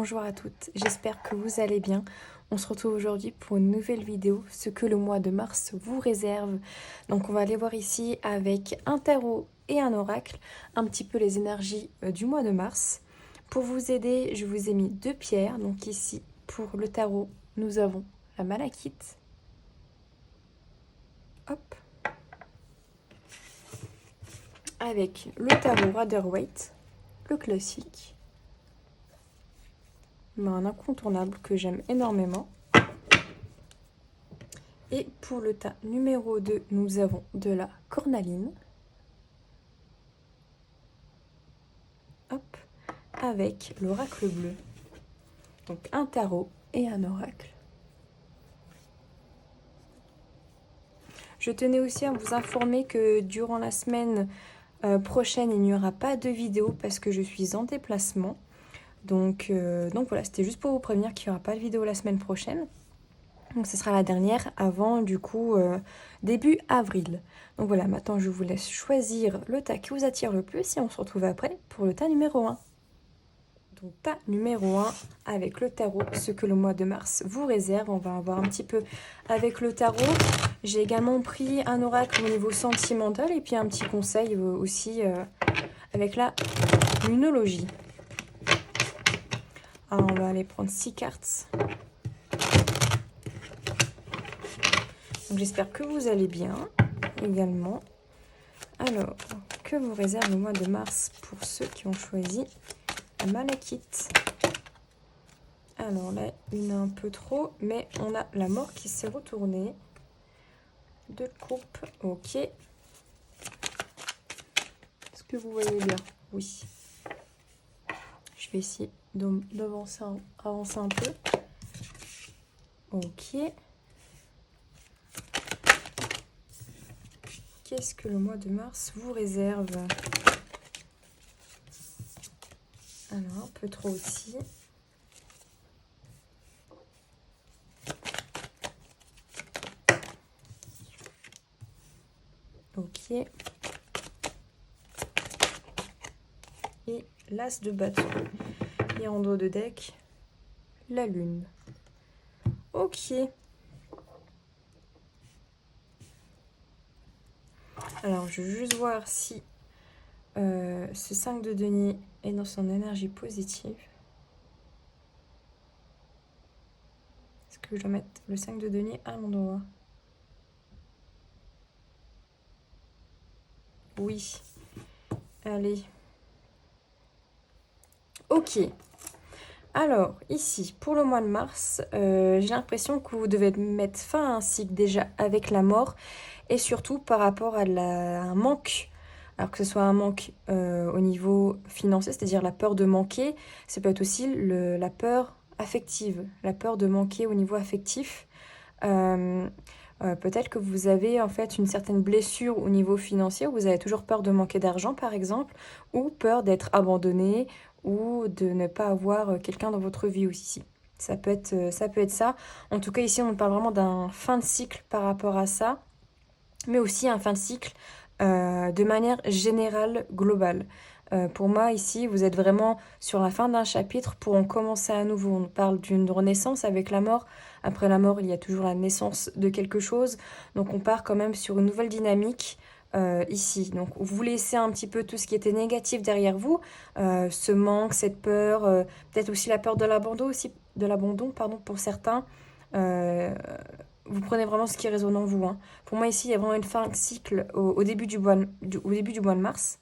bonjour à toutes, j'espère que vous allez bien. On se retrouve aujourd'hui pour une nouvelle vidéo, ce que le mois de mars vous réserve. Donc on va aller voir ici avec un tarot et un oracle, un petit peu les énergies du mois de mars. Pour vous aider, je vous ai mis deux pierres. Donc ici, pour le tarot, nous avons la malachite. Hop. Avec le tarot Rider-Waite, le classique. Mais un incontournable que j'aime énormément. Et pour le tas numéro 2, nous avons de la cornaline. Hop, avec l'oracle bleu. Donc un tarot et un oracle. Je tenais aussi à vous informer que durant la semaine prochaine, il n'y aura pas de vidéo parce que je suis en déplacement. Donc voilà, c'était juste pour vous prévenir qu'il n'y aura pas de vidéo la semaine prochaine. Donc ce sera la dernière avant du coup début avril. Donc voilà, maintenant je vous laisse choisir le tas qui vous attire le plus et on se retrouve après pour le tas numéro 1. Donc tas numéro 1 avec le tarot, ce que le mois de mars vous réserve. On va voir un petit peu avec le tarot. J'ai également pris un oracle au niveau sentimental et puis un petit conseil aussi avec la lunologie. Alors on va aller prendre 6 cartes. J'espère que vous allez bien également. Alors, que vous réserve le mois de mars pour ceux qui ont choisi la malachite? Alors là, il y en a un peu trop, mais on a la mort qui s'est retournée. Deux coupes, ok. Est-ce que vous voyez bien? Oui. Je vais essayer d'avancer un peu. Ok. Qu'est-ce que le mois de mars vous réserve? Alors, un peu trop aussi. Ok. Et l'as de bâton. Et en dos de deck, la lune. Ok. Alors, je veux juste voir si ce 5 de denier est dans son énergie positive. Est-ce que je dois mettre le 5 de denier à l'endroit? Oui. Allez. Ok. Alors, ici, pour le mois de mars, j'ai l'impression que vous devez mettre fin à un cycle déjà avec la mort et surtout par rapport à un manque. Alors que ce soit un manque au niveau financier, c'est-à-dire la peur de manquer, ça peut être aussi la peur affective, la peur de manquer au niveau affectif. Peut-être que vous avez en fait une certaine blessure au niveau financier, où vous avez toujours peur de manquer d'argent par exemple, ou peur d'être abandonné, ou de ne pas avoir quelqu'un dans votre vie aussi. Ça peut être ça. En tout cas ici on parle vraiment d'un fin de cycle par rapport à ça, mais aussi un fin de cycle de manière générale, globale. Pour moi, ici, vous êtes vraiment sur la fin d'un chapitre pour en commencer à nouveau. On parle d'une renaissance avec la mort. Après la mort, il y a toujours la naissance de quelque chose. Donc on part quand même sur une nouvelle dynamique ici. Donc vous laissez un petit peu tout ce qui était négatif derrière vous, ce manque, cette peur, peut-être aussi la peur de l'abandon, pardon, pour certains. Vous prenez vraiment ce qui résonne en vous. Hein. Pour moi, ici, il y a vraiment une fin de cycle au début du mois de mars.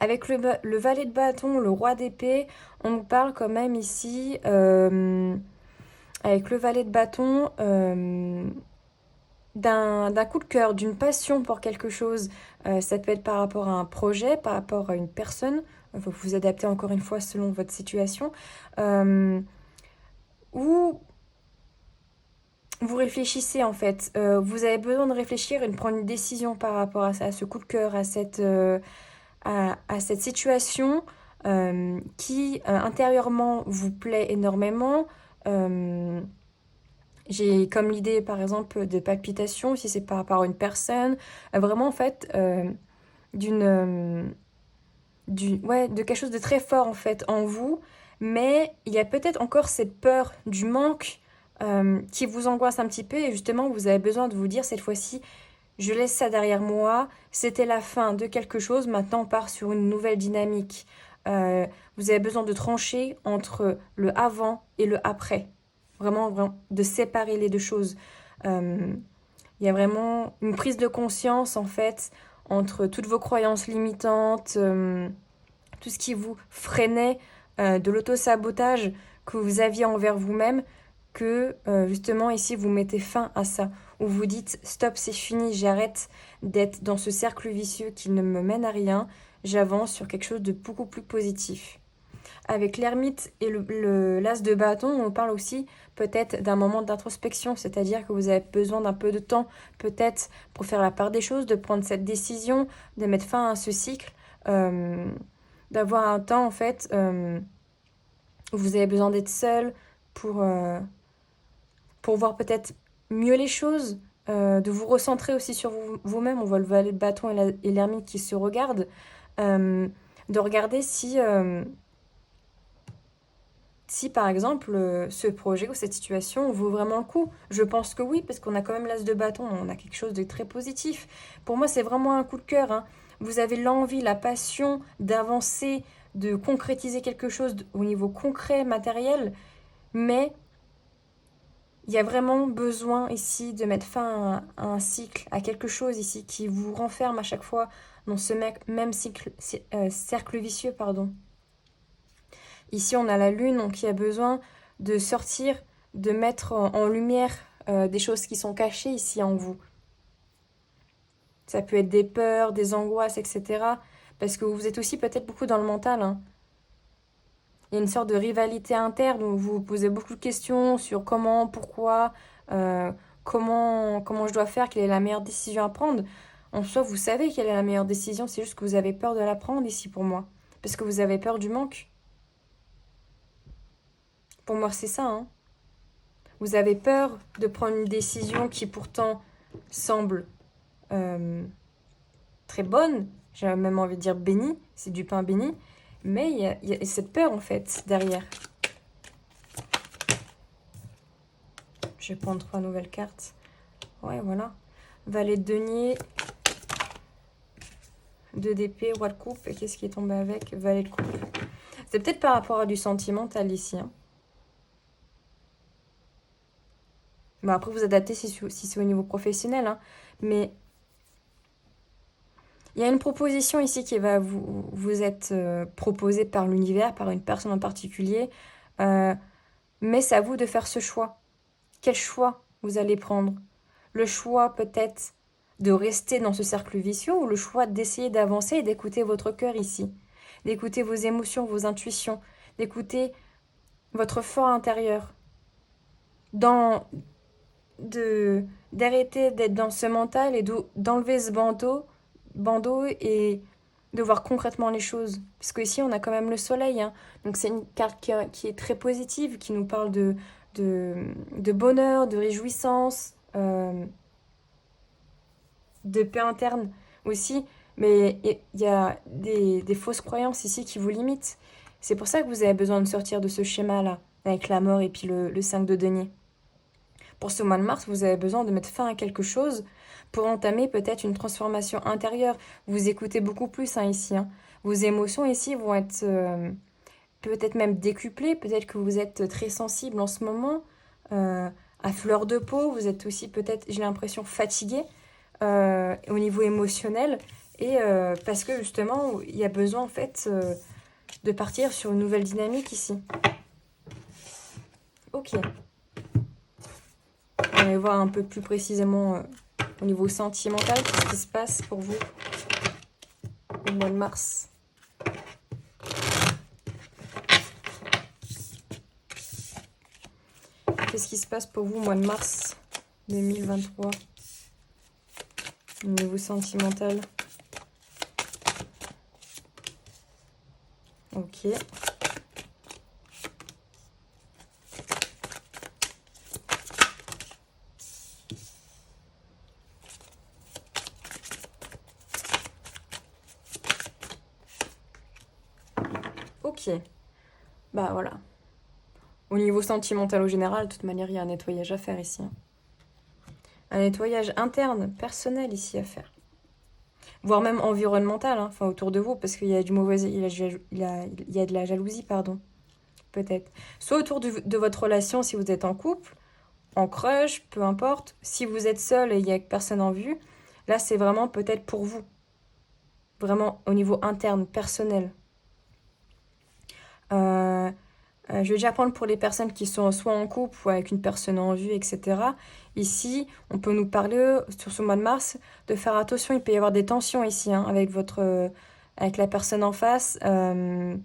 Avec le valet de bâton, le roi d'épée, on nous parle quand même ici, avec le valet de bâton, d'un coup de cœur, d'une passion pour quelque chose. Ça peut être par rapport à un projet, par rapport à une personne. Il faut vous adapter encore une fois selon votre situation. Ou vous réfléchissez en fait, vous avez besoin de réfléchir et de prendre une décision par rapport à ça, à ce coup de cœur, à cette situation qui intérieurement vous plaît énormément. J'ai comme l'idée par exemple de palpitations, si c'est par rapport à une personne, vraiment en fait de quelque chose de très fort en fait en vous Mais il y a peut-être encore cette peur du manque qui vous angoisse un petit peu et justement vous avez besoin de vous dire cette fois-ci, je laisse ça derrière moi, c'était la fin de quelque chose, maintenant on part sur une nouvelle dynamique. Euh, Vous avez besoin de trancher entre le avant et le après. Vraiment, vraiment, de séparer les deux choses. Euh, il y a vraiment une prise de conscience en fait entre toutes vos croyances limitantes, tout ce qui vous freinait, de l'auto-sabotage que vous aviez envers vous-même, que justement ici vous mettez fin à ça, ou vous dites stop, c'est fini, j'arrête d'être dans ce cercle vicieux qui ne me mène à rien, j'avance sur quelque chose de beaucoup plus positif. Avec l'ermite et l'as de bâton, on parle aussi peut-être d'un moment d'introspection, c'est-à-dire que vous avez besoin d'un peu de temps, peut-être pour faire la part des choses, de prendre cette décision, de mettre fin à ce cycle, euh, d'avoir un temps en fait où vous avez besoin d'être seul pour, euh, pour voir peut-être mieux les choses, de vous recentrer aussi sur vous-même. On voit le valet de bâton et l'ermite qui se regardent, de regarder si par exemple ce projet ou cette situation vaut vraiment le coup. Je pense que oui, parce qu'on a quand même l'as de bâton, on a quelque chose de très positif. Pour moi, c'est vraiment un coup de cœur, hein. Vous avez l'envie, la passion d'avancer, de concrétiser quelque chose au niveau concret, matériel, mais il y a vraiment besoin ici de mettre fin à un cycle, à quelque chose ici qui vous renferme à chaque fois dans ce même cercle vicieux, pardon. Ici, on a la lune, donc il y a besoin de sortir, de mettre en lumière des choses qui sont cachées ici en vous. Ça peut être des peurs, des angoisses, etc. Parce que vous êtes aussi peut-être beaucoup dans le mental, hein. Il y a une sorte de rivalité interne où vous vous posez beaucoup de questions sur comment, pourquoi, euh, comment je dois faire, quelle est la meilleure décision à prendre. En soi, vous savez quelle est la meilleure décision, c'est juste que vous avez peur de la prendre ici pour moi. Parce que vous avez peur du manque. Pour moi, c'est ça, hein. Vous avez peur de prendre une décision qui pourtant semble euh, très bonne, j'ai même envie de dire bénie, c'est du pain béni, mais il y a cette peur en fait derrière. Je vais prendre 3 nouvelles cartes. Ouais, voilà. Valet de denier, 2 d'épée, roi de coupe, et qu'est-ce qui est tombé avec? Valet de coupe. C'est peut-être par rapport à du sentimental ici, hein. Bon, après, vous adaptez si c'est au niveau professionnel, hein. Mais il y a une proposition ici qui va vous être proposée par l'univers, par une personne en particulier. Euh, mais c'est à vous de faire ce choix. Quel choix vous allez prendre? Le choix peut-être de rester dans ce cercle vicieux ou le choix d'essayer d'avancer et d'écouter votre cœur ici, d'écouter vos émotions, vos intuitions, d'écouter votre fort intérieur, dans, de, d'arrêter d'être dans ce mental et d'enlever ce bandeau et de voir concrètement les choses. Parce qu'ici, on a quand même le soleil, hein. Donc c'est une carte qui est très positive, qui nous parle de, de bonheur, de réjouissance, de paix interne aussi. Mais il y a des fausses croyances ici qui vous limitent. C'est pour ça que vous avez besoin de sortir de ce schéma-là, avec la mort et puis le 5 de denier. Pour ce mois de mars, vous avez besoin de mettre fin à quelque chose pour entamer peut-être une transformation intérieure. Vous écoutez beaucoup plus, hein, ici, hein. Vos émotions ici vont être peut-être même décuplées. Peut-être que vous êtes très sensible en ce moment, euh, à fleur de peau. Vous êtes aussi peut-être, j'ai l'impression, fatigué au niveau émotionnel. Et parce que justement, il y a besoin en fait de partir sur une nouvelle dynamique ici. Ok. On va voir un peu plus précisément au niveau sentimental, qu'est-ce qui se passe pour vous au mois de mars. Qu'est-ce qui se passe pour vous au mois de mars 2023 au niveau sentimental? Ok. Ok. Bah voilà. Au niveau sentimental au général, de toute manière, il y a un nettoyage à faire ici, hein. Un nettoyage interne, personnel ici à faire. Voire même environnemental, hein, enfin autour de vous, parce qu'il y a du mauvais, il y a de la jalousie, pardon, peut-être. Soit autour de votre relation si vous êtes en couple, en crush, peu importe. Si vous êtes seul et il n'y a personne en vue, là c'est vraiment peut-être pour vous. Vraiment au niveau interne, personnel. Euh, je vais déjà prendre pour les personnes qui sont soit en couple ou avec une personne en vue, etc. Ici, on peut nous parler sur ce mois de mars de faire attention. Il peut y avoir des tensions ici, hein, avec avec la personne en face. Il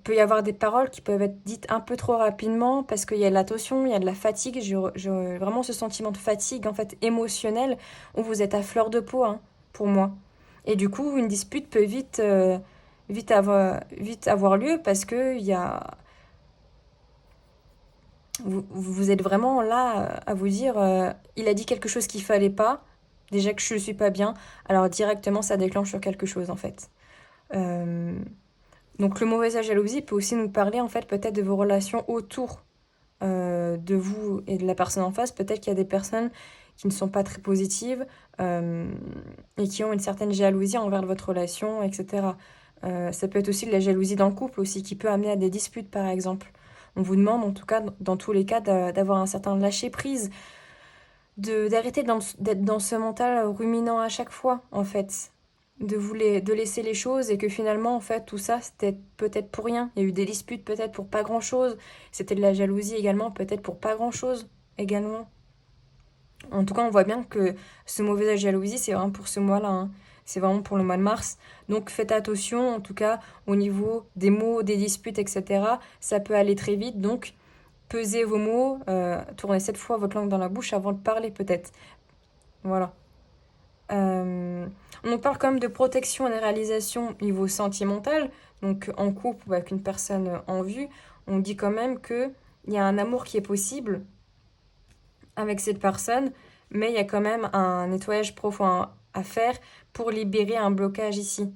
peut y avoir des paroles qui peuvent être dites un peu trop rapidement parce qu'il y a de la tension, il y a de la fatigue. J'ai vraiment ce sentiment de fatigue en fait émotionnelle où vous êtes à fleur de peau, hein, pour moi. Et du coup, une dispute peut vite avoir lieu parce que vous êtes vraiment là à vous dire il a dit quelque chose qu'il fallait pas, déjà que je ne suis pas bien, alors directement ça déclenche sur quelque chose en fait. Euh, donc le mauvais âge jalousie peut aussi nous parler en fait peut-être de vos relations autour de vous et de la personne en face. Peut-être qu'il y a des personnes qui ne sont pas très positives euh, et qui ont une certaine jalousie envers votre relation, etc. Ça peut être aussi de la jalousie dans le couple aussi qui peut amener à des disputes par exemple. On vous demande en tout cas dans tous les cas d'avoir un certain lâcher-prise, d'arrêter d'être dans ce mental ruminant à chaque fois en fait. De laisser les choses et que finalement en fait tout ça c'était peut-être pour rien. Il y a eu des disputes peut-être pour pas grand-chose. C'était de la jalousie également peut-être pour pas grand-chose également. En tout cas on voit bien que ce mauvais âge jalousie c'est vraiment pour ce mois-là, hein. C'est vraiment pour le mois de mars. Donc faites attention en tout cas au niveau des mots, des disputes, etc. Ça peut aller très vite donc pesez vos mots, tournez 7 fois votre langue dans la bouche avant de parler peut-être. Voilà. On nous parle quand même de protection et de réalisation au niveau sentimental, donc en couple ou avec une personne en vue. On dit quand même qu'il y a un amour qui est possible avec cette personne, mais il y a quand même un nettoyage profond à faire pour libérer un blocage ici.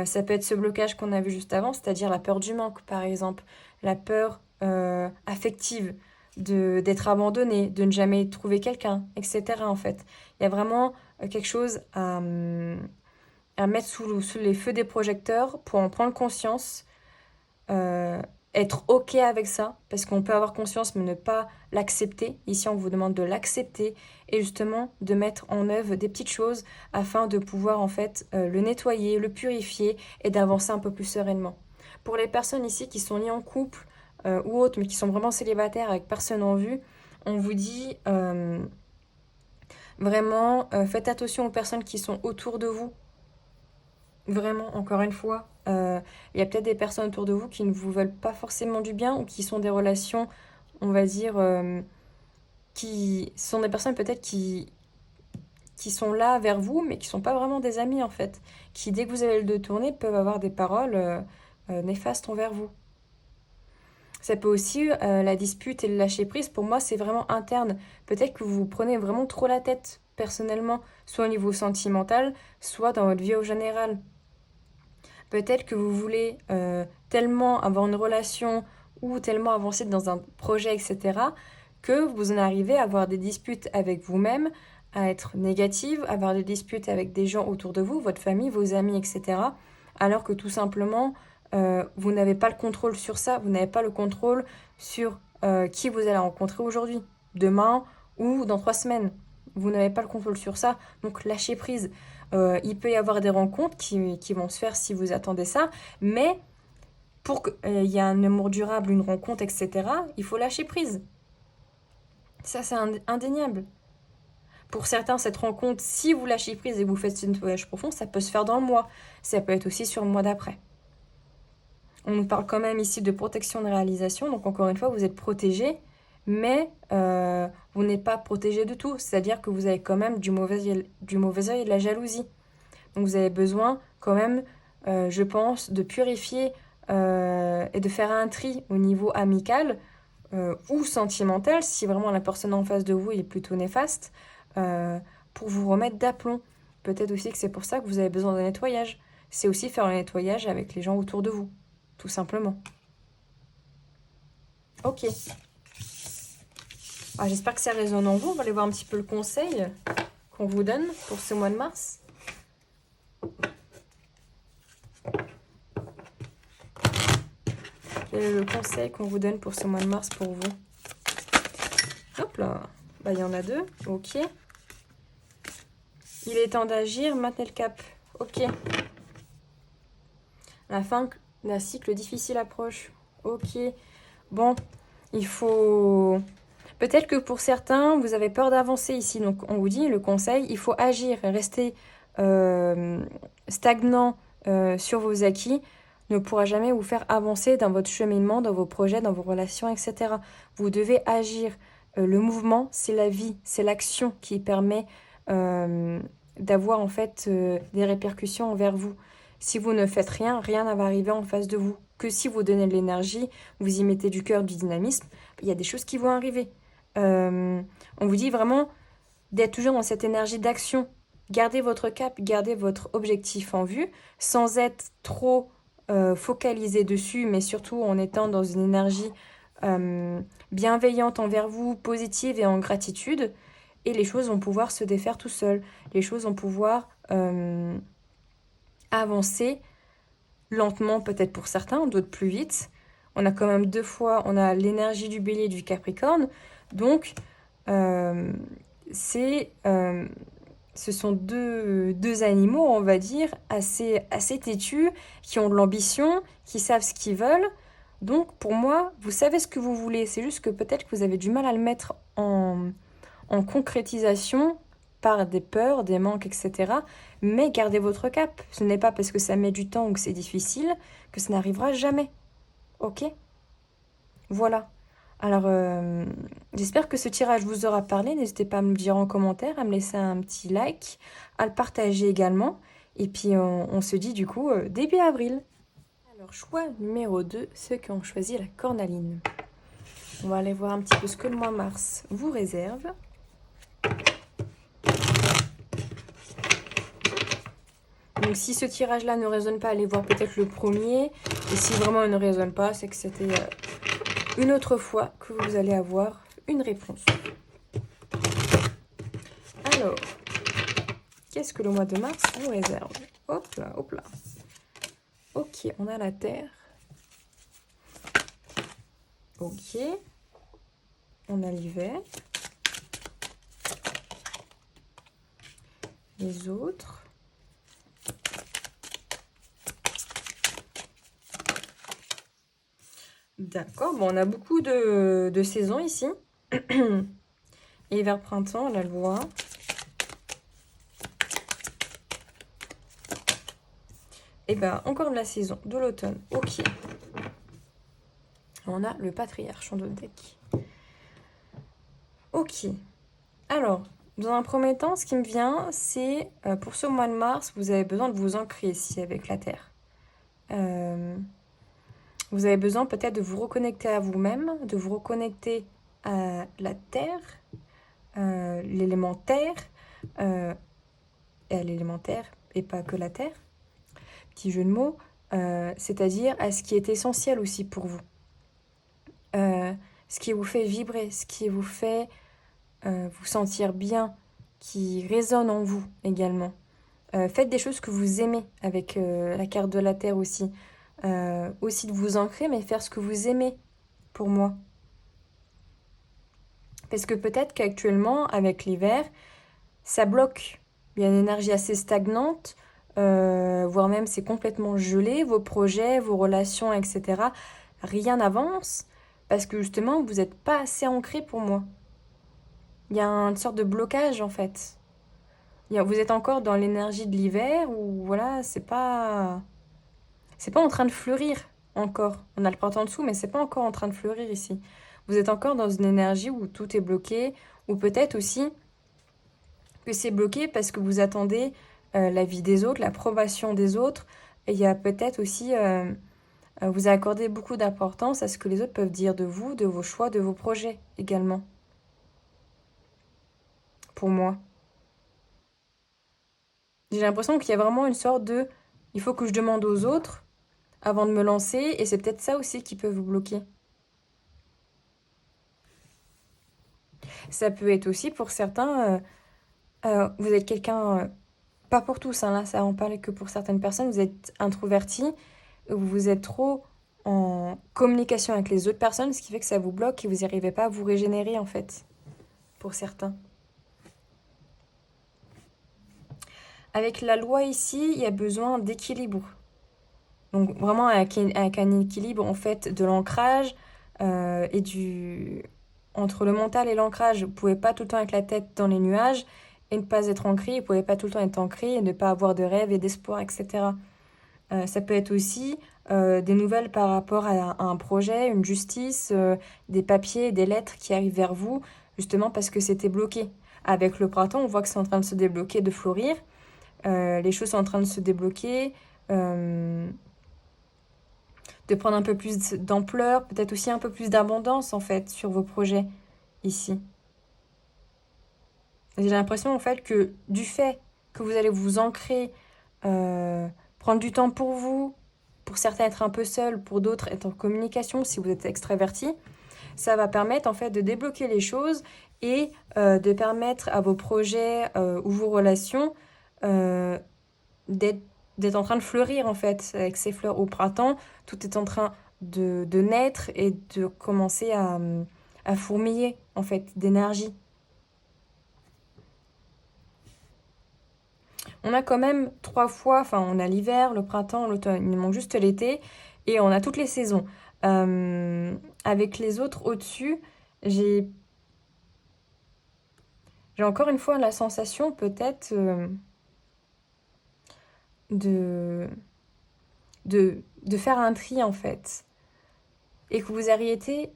Ça peut être ce blocage qu'on a vu juste avant, c'est-à-dire la peur du manque, par exemple, la peur affective d'être abandonné, de ne jamais trouver quelqu'un, etc. En fait, il y a vraiment quelque chose à mettre sous les feux des projecteurs pour en prendre conscience, euh, être OK avec ça, parce qu'on peut avoir conscience mais ne pas l'accepter. Ici, on vous demande de l'accepter et justement de mettre en œuvre des petites choses afin de pouvoir en fait le nettoyer, le purifier et d'avancer un peu plus sereinement. Pour les personnes ici qui sont liées en couple ou autres, mais qui sont vraiment célibataires avec personne en vue, on vous dit vraiment faites attention aux personnes qui sont autour de vous. Vraiment, encore une fois, il y a peut-être des personnes autour de vous qui ne vous veulent pas forcément du bien ou qui sont des relations, on va dire, qui sont des personnes peut-être qui sont là vers vous, mais qui sont pas vraiment des amis en fait. Qui, dès que vous avez le dos tourné, peuvent avoir des paroles néfastes envers vous. Ça peut aussi, la dispute et le lâcher prise, pour moi, c'est vraiment interne. Peut-être que vous vous prenez vraiment trop la tête, personnellement, soit au niveau sentimental, soit dans votre vie au général. Peut-être que vous voulez tellement avoir une relation ou tellement avancer dans un projet, etc., que vous en arrivez à avoir des disputes avec vous-même, à être négative, à avoir des disputes avec des gens autour de vous, votre famille, vos amis, etc., alors que tout simplement, vous n'avez pas le contrôle sur ça, vous n'avez pas le contrôle sur qui vous allez rencontrer aujourd'hui, demain ou dans 3 semaines. Vous n'avez pas le contrôle sur ça, donc lâchez prise. Il peut y avoir des rencontres qui vont se faire si vous attendez ça, mais pour qu'il y ait un amour durable, une rencontre, etc., il faut lâcher prise. Ça, c'est indéniable. Pour certains, cette rencontre, si vous lâchez prise et vous faites une voyage profond, ça peut se faire dans le mois. Ça peut être aussi sur le mois d'après. On nous parle quand même ici de protection de réalisation, donc encore une fois, vous êtes protégé, mais vous n'êtes pas protégé de tout. C'est-à-dire que vous avez quand même du mauvais œil et de la jalousie. Donc vous avez besoin quand même, je pense, de purifier et de faire un tri au niveau amical ou sentimental, si vraiment la personne en face de vous est plutôt néfaste, euh, pour vous remettre d'aplomb. Peut-être aussi que c'est pour ça que vous avez besoin d'un nettoyage. C'est aussi faire un nettoyage avec les gens autour de vous, tout simplement. Ok. Ah, j'espère que ça résonne en vous. On va aller voir un petit peu le conseil qu'on vous donne pour ce mois de mars. Quel est le conseil qu'on vous donne pour ce mois de mars pour vous? Hop là. Bah, il y en a deux. Ok. Il est temps d'agir. Maintenez le cap. Ok. La fin d'un cycle difficile approche. Ok. Bon, il faut... Peut-être que pour certains, vous avez peur d'avancer ici. Donc, on vous dit, le conseil, il faut agir, rester stagnant sur vos acquis ne pourra jamais vous faire avancer dans votre cheminement, dans vos projets, dans vos relations, etc. Vous devez agir. Le mouvement, c'est la vie, c'est l'action qui permet d'avoir en fait des répercussions envers vous. Si vous ne faites rien, rien ne va arriver en face de vous. Que si vous donnez de l'énergie, vous y mettez du cœur, du dynamisme, il y a des choses qui vont arriver. On vous dit vraiment d'être toujours dans cette énergie d'action. Gardez votre cap, gardez votre objectif en vue, sans être trop focalisé dessus, mais surtout en étant dans une énergie bienveillante envers vous, positive et en gratitude. Et les choses vont pouvoir se défaire tout seuls. Les choses vont pouvoir avancer lentement, peut-être pour certains, d'autres plus vite. On a quand même deux fois, on a l'énergie du Bélier et du Capricorne. Donc, ce sont deux animaux, on va dire, assez têtus, qui ont de l'ambition, qui savent ce qu'ils veulent. Donc, pour moi, vous savez ce que vous voulez. C'est juste que peut-être que vous avez du mal à le mettre en concrétisation par des peurs, des manques, etc. Mais gardez votre cap. Ce n'est pas parce que ça met du temps ou que c'est difficile que ça n'arrivera jamais. Ok? Voilà. Alors, j'espère que ce tirage vous aura parlé. N'hésitez pas à me le dire en commentaire, à me laisser un petit like, à le partager également. Et puis, on se dit du coup début avril. Alors, choix numéro 2, ceux qui ont choisi la cornaline. On va aller voir un petit peu ce que le mois mars vous réserve. Donc si ce tirage-là ne résonne pas, allez voir peut-être le premier. Et si vraiment il ne résonne pas, c'est que c'était une autre fois que vous allez avoir une réponse. Alors, qu'est-ce que le mois de mars vous réserve? Hop là, hop là. Ok, on a la Terre. Ok. On a l'hiver. Les autres. D'accord, bon, on a beaucoup de saisons ici. Hiver, printemps, on a le voit. Et bien, encore de la saison, de l'automne. Ok. On a le patriarche en d'autres deck. Ok. Alors, dans un premier temps, ce qui me vient, c'est pour ce mois de mars, vous avez besoin de vous ancrer ici avec la Terre. Vous avez besoin peut-être de vous reconnecter à vous-même, de vous reconnecter à la Terre, l'élémentaire, et à l'élémentaire, et pas que la Terre, petit jeu de mots, c'est-à-dire à ce qui est essentiel aussi pour vous. Ce qui vous fait vibrer, ce qui vous fait vous sentir bien, qui résonne en vous également. Faites des choses que vous aimez avec la carte de la Terre aussi. Aussi de vous ancrer, mais faire ce que vous aimez pour moi. Parce que peut-être qu'actuellement, avec l'hiver, ça bloque. Il y a une énergie assez stagnante, voire même c'est complètement gelé, vos projets, vos relations, etc. Rien n'avance parce que justement, vous n'êtes pas assez ancré pour moi. Il y a une sorte de blocage en fait. Vous êtes encore dans l'énergie de l'hiver où voilà, c'est pas en train de fleurir encore. On a le printemps dessous, mais c'est pas encore en train de fleurir ici. Vous êtes encore dans une énergie où tout est bloqué, ou peut-être aussi que c'est bloqué parce que vous attendez la vie des autres, l'approbation des autres. Et il y a peut-être aussi, vous accordez beaucoup d'importance à ce que les autres peuvent dire de vous, de vos choix, de vos projets également. Pour moi. J'ai l'impression qu'il y a vraiment une sorte de... Il faut que je demande aux autres avant de me lancer, et c'est peut-être ça aussi qui peut vous bloquer. Ça peut être aussi pour certains, vous êtes quelqu'un, pas pour tous, hein, là ça en parlait que pour certaines personnes, vous êtes introverti, vous êtes trop en communication avec les autres personnes, ce qui fait que ça vous bloque et vous n'y arrivez pas à vous régénérer en fait, pour certains. Avec la loi ici, il y a besoin d'équilibre. Donc vraiment avec un équilibre en fait de l'ancrage et du entre le mental et l'ancrage. Vous pouvez pas tout le temps avec la tête dans les nuages et ne pas être ancré. Vous pouvez pas tout le temps être ancré et ne pas avoir de rêves et d'espoir, etc. Ça peut être aussi des nouvelles par rapport à un projet, une justice, des papiers, des lettres qui arrivent vers vous, justement parce que c'était bloqué. Avec le printemps, on voit que c'est en train de se débloquer, de fleurir. Les choses sont en train de se débloquer. De prendre un peu plus d'ampleur, peut-être aussi un peu plus d'abondance en fait sur vos projets ici. J'ai l'impression en fait que du fait que vous allez vous ancrer, prendre du temps pour certains être un peu seul, pour d'autres être en communication si vous êtes extraverti, ça va permettre en fait de débloquer les choses et de permettre à vos projets ou vos relations d'être en train de fleurir en fait avec ces fleurs au printemps. Tout est en train de naître et de commencer à fourmiller en fait d'énergie. On a quand même 3 fois, enfin on a l'hiver, le printemps, l'automne, il manque juste l'été et on a toutes les saisons. Avec les autres au-dessus, j'ai encore une fois la sensation peut-être de, de faire un tri en fait. Et que vous arrêtez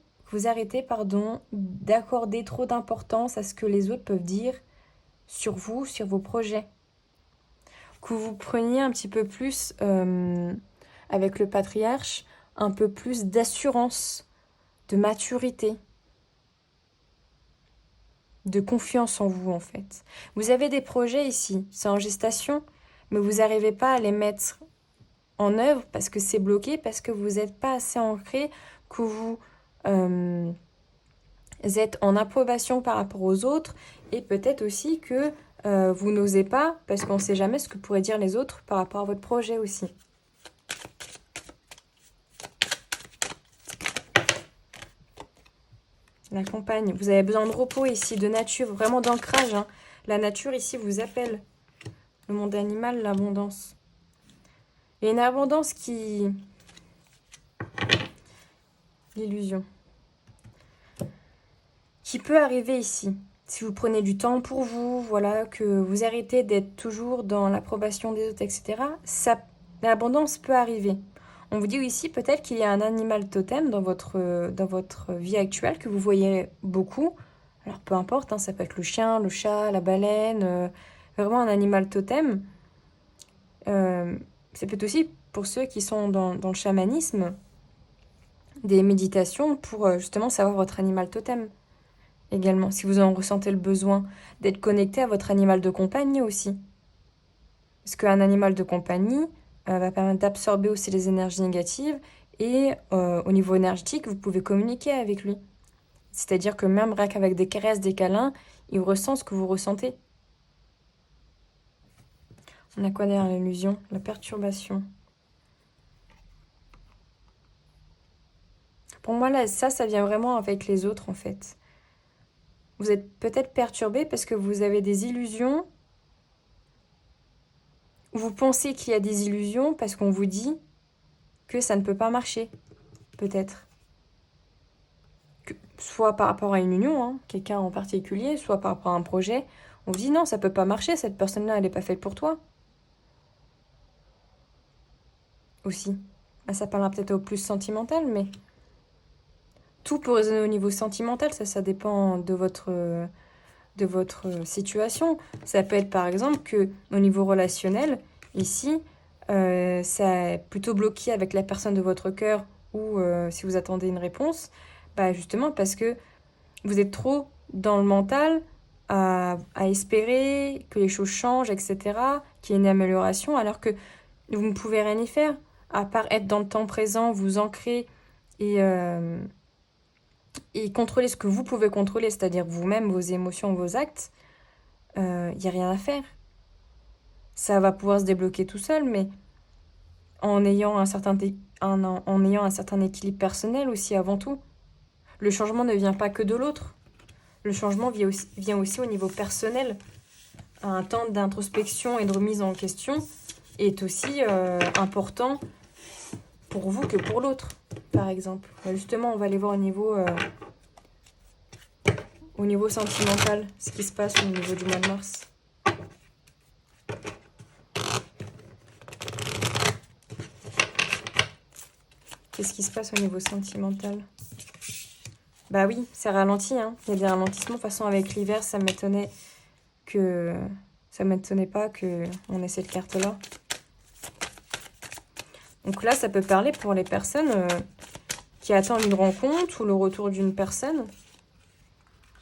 d'accorder trop d'importance à ce que les autres peuvent dire sur vous, sur vos projets. Que vous preniez un petit peu plus, avec le patriarche, un peu plus d'assurance, de maturité, de confiance en vous en fait. Vous avez des projets ici, c'est en gestation, mais vous n'arrivez pas à les mettre en œuvre parce que c'est bloqué, parce que vous n'êtes pas assez ancré, que vous êtes en approbation par rapport aux autres et peut-être aussi que vous n'osez pas parce qu'on ne sait jamais ce que pourraient dire les autres par rapport à votre projet aussi. La campagne, vous avez besoin de repos ici, de nature, vraiment d'ancrage. Hein. La nature ici vous appelle. Le monde animal, l'abondance. Il y a une abondance qui... L'illusion. Qui peut arriver ici. Si vous prenez du temps pour vous, voilà, que vous arrêtez d'être toujours dans l'approbation des autres, etc., l'abondance peut arriver. On vous dit ici peut-être qu'il y a un animal totem dans votre vie actuelle que vous voyez beaucoup. Alors peu importe, hein, ça peut être le chien, le chat, la baleine, vraiment un animal totem. C'est peut-être aussi pour ceux qui sont dans le chamanisme, des méditations pour justement savoir votre animal totem. Également, si vous en ressentez le besoin, d'être connecté à votre animal de compagnie aussi. Parce qu'un animal de compagnie va permettre d'absorber aussi les énergies négatives et au niveau énergétique, vous pouvez communiquer avec lui. C'est-à-dire que même rien qu'avec des caresses, des câlins, il ressent ce que vous ressentez. On a quoi derrière l'illusion? La perturbation. Pour moi, là, ça vient vraiment avec les autres, en fait. Vous êtes peut-être perturbé parce que vous avez des illusions. Vous pensez qu'il y a des illusions parce qu'on vous dit que ça ne peut pas marcher, peut-être. Soit par rapport à une union, hein, quelqu'un en particulier, soit par rapport à un projet. On vous dit non, ça peut pas marcher, cette personne-là, elle n'est pas faite pour toi. Aussi. Ça parlera peut-être au plus sentimental, mais tout peut résonner au niveau sentimental, ça dépend de votre situation. Ça peut être par exemple que au niveau relationnel, ici, ça est plutôt bloqué avec la personne de votre cœur ou si vous attendez une réponse, bah justement parce que vous êtes trop dans le mental à espérer que les choses changent, etc., qu'il y ait une amélioration, alors que vous ne pouvez rien y faire, à part être dans le temps présent, vous ancrer et et contrôler ce que vous pouvez contrôler, c'est-à-dire vous-même, vos émotions, vos actes, il n'y a rien à faire. Ça va pouvoir se débloquer tout seul, mais en ayant en ayant un certain équilibre personnel aussi avant tout. Le changement ne vient pas que de l'autre. Le changement vient aussi au niveau personnel. Un temps d'introspection et de remise en question est aussi important pour vous que pour l'autre, par exemple. Justement, on va aller voir au niveau sentimental, ce qui se passe au niveau du mois de mars. Qu'est-ce qui se passe au niveau sentimental? Bah oui, ça ralentit, hein. Il y a des ralentissements. De toute façon, avec l'hiver, ça m'étonnait pas qu'on ait cette carte-là. Donc là, ça peut parler pour les personnes qui attendent une rencontre ou le retour d'une personne.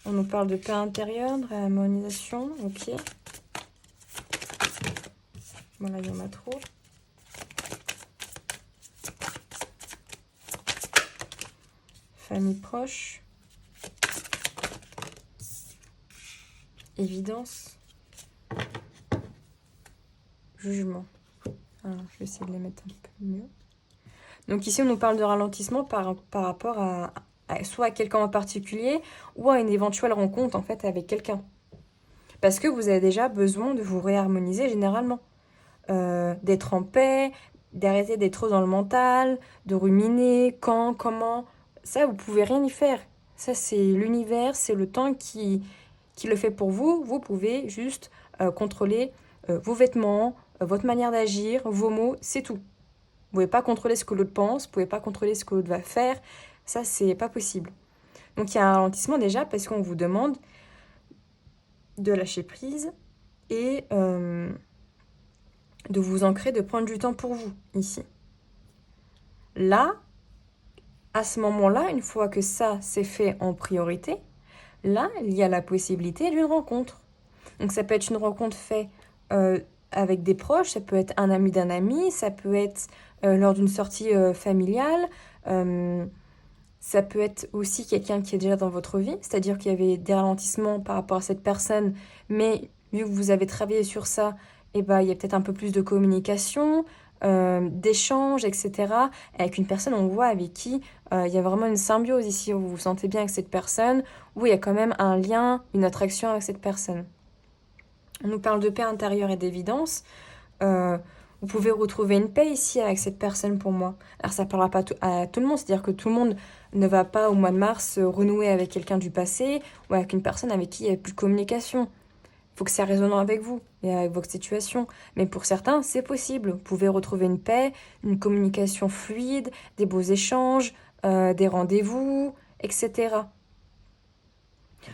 On nous parle de paix intérieure, de réharmonisation, ok. Voilà, il y en a trop. Famille proche. Évidence. Jugement. Alors, je vais essayer de les mettre un peu mieux. Donc ici, on nous parle de ralentissement par rapport soit à quelqu'un en particulier ou à une éventuelle rencontre en fait avec quelqu'un. Parce que vous avez déjà besoin de vous réharmoniser généralement. D'être en paix, d'arrêter d'être trop dans le mental, de ruminer, quand, comment. Ça, vous pouvez rien y faire. Ça, c'est l'univers, c'est le temps qui le fait pour vous. Vous pouvez juste contrôler vos vêtements, votre manière d'agir, vos mots, c'est tout. Vous pouvez pas contrôler ce que l'autre pense, vous pouvez pas contrôler ce que l'autre va faire. Ça, c'est pas possible. Donc, il y a un ralentissement déjà parce qu'on vous demande de lâcher prise et de vous ancrer, de prendre du temps pour vous, ici. Là, à ce moment-là, une fois que ça c'est fait en priorité, là, il y a la possibilité d'une rencontre. Donc ça peut être une rencontre faite avec des proches, ça peut être un ami d'un ami, ça peut être lors d'une sortie familiale, ça peut être aussi quelqu'un qui est déjà dans votre vie, c'est-à-dire qu'il y avait des ralentissements par rapport à cette personne, mais vu que vous avez travaillé sur ça, eh ben, il y a peut-être un peu plus de communication, d'échanges, etc. Avec une personne, on voit avec qui il y a vraiment une symbiose ici, où vous vous sentez bien avec cette personne, où il y a quand même un lien, une attraction avec cette personne. On nous parle de paix intérieure et d'évidence. Vous pouvez retrouver une paix ici avec cette personne pour moi. Alors ça ne parlera pas à tout le monde, c'est-à-dire que tout le monde ne va pas au mois de mars renouer avec quelqu'un du passé ou avec une personne avec qui il n'y a plus de communication. Il faut que ça résonne avec vous et avec votre situation. Mais pour certains, c'est possible. Vous pouvez retrouver une paix, une communication fluide, des beaux échanges, des rendez-vous, etc.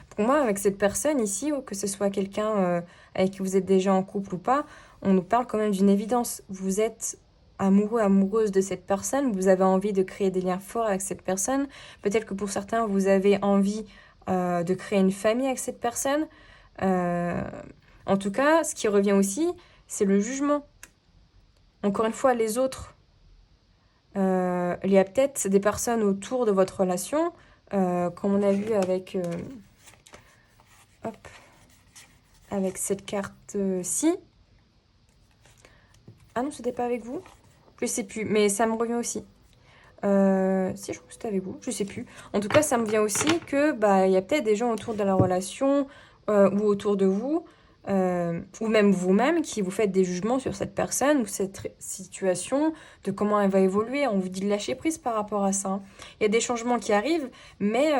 Pour moi, avec cette personne ici, ou que ce soit quelqu'un avec qui vous êtes déjà en couple ou pas, on nous parle quand même d'une évidence. Vous êtes amoureux, amoureuse de cette personne, vous avez envie de créer des liens forts avec cette personne. Peut-être que pour certains, vous avez envie de créer une famille avec cette personne. En tout cas, ce qui revient aussi, c'est le jugement. Encore une fois, les autres. Il y a peut-être des personnes autour de votre relation, comme on a vu avec... avec cette carte-ci. Ah non, c'était pas avec vous? Je sais plus, mais ça me revient aussi. Si, je crois que c'était avec vous, je sais plus. En tout cas, ça me vient aussi que il y a peut-être des gens autour de la relation ou autour de vous, ou même vous-même, qui vous faites des jugements sur cette personne ou cette situation, de comment elle va évoluer. On vous dit de lâcher prise par rapport à ça. Il y a des changements qui arrivent, mais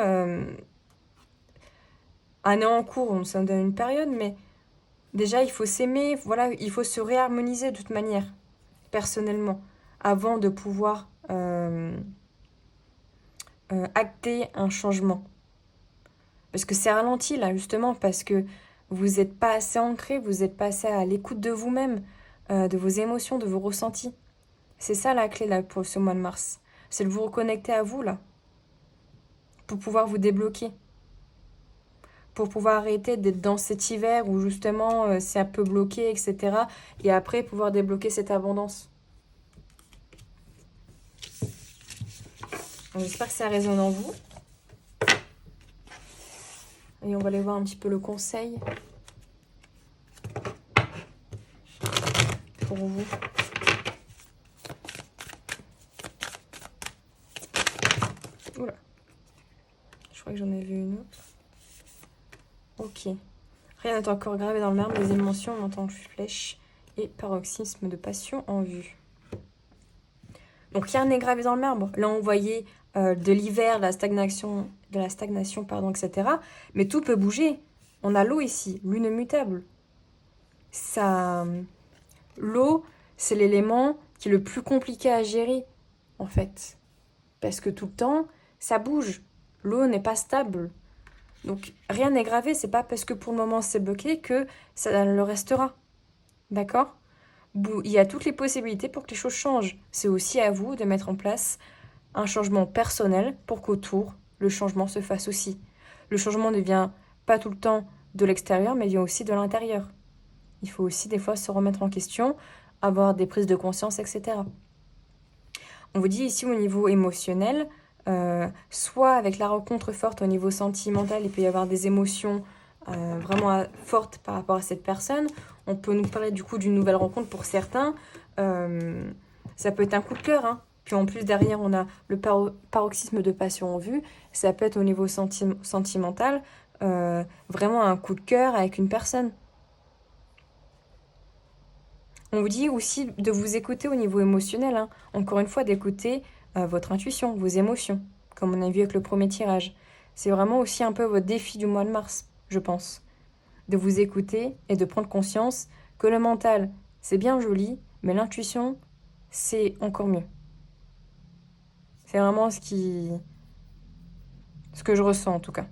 année en cours, on s'en donne une période, mais déjà, il faut s'aimer, voilà, il faut se réharmoniser de toute manière, personnellement, avant de pouvoir acter un changement. Parce que c'est ralenti, là, justement, parce que vous n'êtes pas assez ancré, vous n'êtes pas assez à l'écoute de vous-même, de vos émotions, de vos ressentis. C'est ça la clé, là, pour ce mois de mars. C'est de vous reconnecter à vous, là, pour pouvoir vous débloquer. Pour pouvoir arrêter d'être dans cet hiver où justement c'est un peu bloqué, etc. Et après pouvoir débloquer cette abondance. Donc, j'espère que ça résonne en vous. Et on va aller voir un petit peu le conseil pour vous. Oula. Je crois que j'en ai vu une autre. Ok. Rien n'est encore gravé dans le marbre, les émotions en tant que flèche et paroxysme de passion en vue. Donc rien n'est gravé dans le marbre. Là, on voyait de l'hiver, de la stagnation, pardon, etc. Mais tout peut bouger. On a l'eau ici, lune mutable. Ça, l'eau, c'est l'élément qui est le plus compliqué à gérer, en fait. Parce que tout le temps, ça bouge. L'eau n'est pas stable. Donc rien n'est gravé, c'est pas parce que pour le moment c'est bloqué que ça le restera. D'accord ? Il y a toutes les possibilités pour que les choses changent. C'est aussi à vous de mettre en place un changement personnel pour qu'autour, le changement se fasse aussi. Le changement ne vient pas tout le temps de l'extérieur, mais vient aussi de l'intérieur. Il faut aussi des fois se remettre en question, avoir des prises de conscience, etc. On vous dit ici au niveau émotionnel, soit avec la rencontre forte au niveau sentimental, il peut y avoir des émotions vraiment fortes par rapport à cette personne. On peut nous parler du coup d'une nouvelle rencontre pour certains. Ça peut être un coup de cœur, hein. Puis en plus derrière on a le paroxysme de passion en vue. Ça peut être au niveau sentimental, vraiment un coup de cœur avec une personne. On vous dit aussi de vous écouter au niveau émotionnel, hein. Encore une fois, d'écouter votre intuition, vos émotions, comme on a vu avec le premier tirage. C'est vraiment aussi un peu votre défi du mois de mars, je pense. De vous écouter et de prendre conscience que le mental, c'est bien joli, mais l'intuition, c'est encore mieux. C'est vraiment ce que je ressens en tout cas.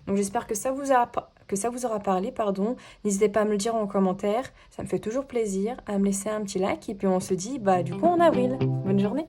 Donc j'espère que ça vous aura parlé, pardon. N'hésitez pas à me le dire en commentaire, ça me fait toujours plaisir, à me laisser un petit like et puis on se dit du coup en avril. Bonne journée.